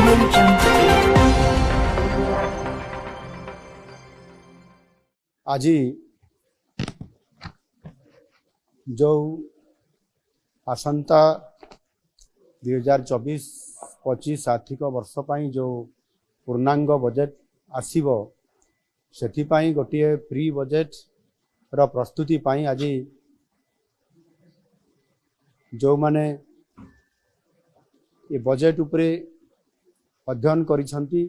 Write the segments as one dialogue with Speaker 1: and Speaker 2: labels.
Speaker 1: आज जो आसंता 2024-25 आर्थिक वर्ष पर जो पूर्णांग बजेट आसीबो सेथिपाई गोटे प्री बजेट रो प्रस्तुति पाई आज जो माने ये बजेट उपरे अध्ययन करिसंती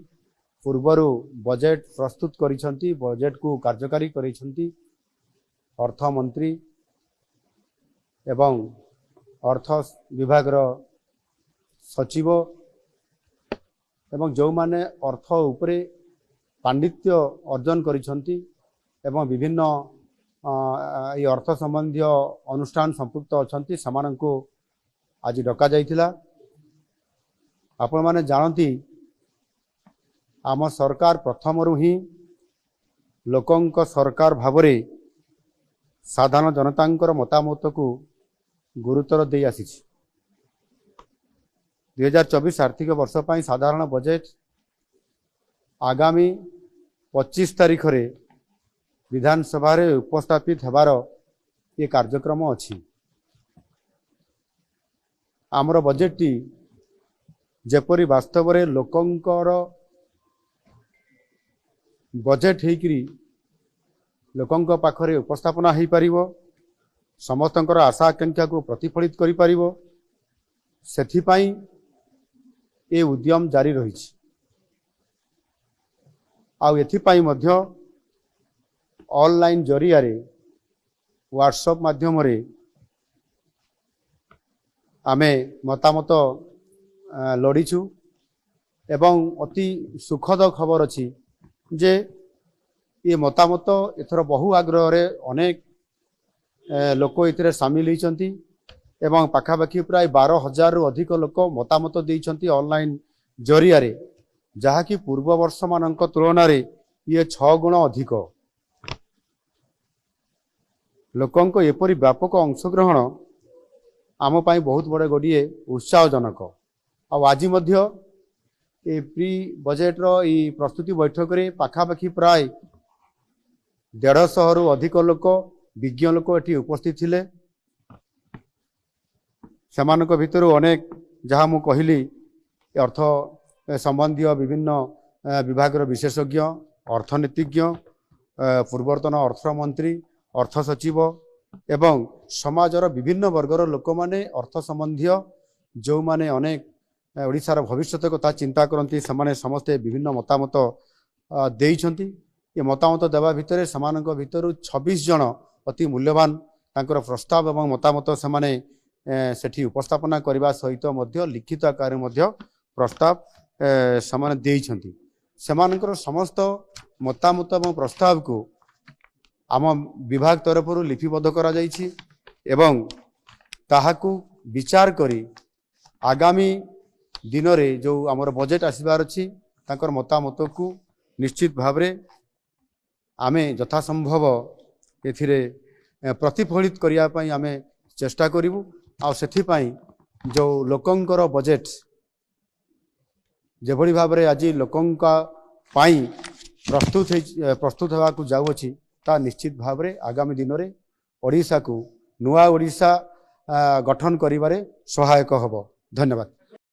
Speaker 1: पूर्वरु बजेट प्रस्तुत करिसंती बजेट को कार्यकारी करिसंती अर्थ मंत्री एवं अर्थ विभाग रो सचिव एवं जो माने अर्थ उपरे पांडित्य अर्जन करिसंती एवं विभिन्न ये अर्थ संबंधी अनुष्ठान संपुक्त अछंती समानंको आज डका जाइथिला। आपण माने जानती आम सरकार प्रथमरु ही लोकंक सरकार भावरे साधारण जनतांकर मतामत को गुरुतर दे आसी 2024 आर्थिक वर्ष पर साधारण बजेट आगामी 25 तारीख रे विधानसभा रे उपस्थापित हेबार ये कार्यक्रम अछि। आमर बजेट टी जेपरी वास्तव रे लोकंकर बजेट हेकरी लोकंक पाखरे उपस्थापना हेई परिवो समस्तंकर आशा आकांक्षा को प्रतिफलित करि परिवो सेथि पई ए उद्यम जारी रहिछि। आउ एथि पई मध्य ऑनलाइन जरिया रे व्हाट्सएप माध्यम रे आमे मतामत लड़ीछु एवं अति सुखद खबर अछि जे ये मतामत एथर बहु आग्रह रे अनेक लोक इतरे सामिल होइचंती एवं पाखापाखि प्राय 12,000 रु अधिक लोक मतामत देइचंती ऑनलाइन जरिया रे जहा कि पूर्व वर्ष मानक तुलना रे ये 6 गुण अधिक लोकंक एपरी व्यापक अंशग्रहण आम पाई बहुत बड़े गोटे उत्साहजनक। आज मध्य ए प्री बजेट रो ई प्रस्तुति बैठक रे पाखापाखि प्राय 150 रु अधिक लोक विज्ञ लोक एटी उपस्थित थिले। समानक भितर अनेक जहाँ मु कहली अर्थ संबंधी विभिन्न विभाग विशेषज्ञ अर्थनीतिज्ञ पूर्वतन अर्थमंत्री अर्थ सचिव एवं समाजर विभिन्न वर्गर लोक माने अर्थ संबंधी जो माने अनेक ओडिशार भविष्यत कथा चिंता करती समाने समस्ते विभिन्न मतामत देइछंती। ये मतामत देवा भितर समानक भितर 26 जन अति मूल्यवान तांकर प्रस्ताव एवं मतामत समाने सेठी उपस्थापना करबा सहित मध्य लिखित आकार मध्य प्रस्ताव समाने देइछंती। समानकर समस्त मतामत एवं प्रस्ताव को आम विभाग तरफ लिपिबद्ध करा जाइछि एवं ताहाकू विचार करी आगामी दिन रे जो आमर बजेट आसीबार अछि तांकर मतामत को निश्चित भावरे आमे यथा संभव एथिरे प्रतिफलित करिया पई आमे चेष्टा करिवु। आ सेथि पई जो लोकंकर बजेट जेभଳି भावरे आज लोकंका पाई प्रस्तुत हेबा को जाउ अछि ता निश्चित भावरे आगामी दिन रे ओडिसा को नुआ ओडिसा गठन करिबारे सहायक हबो। धन्यवाद।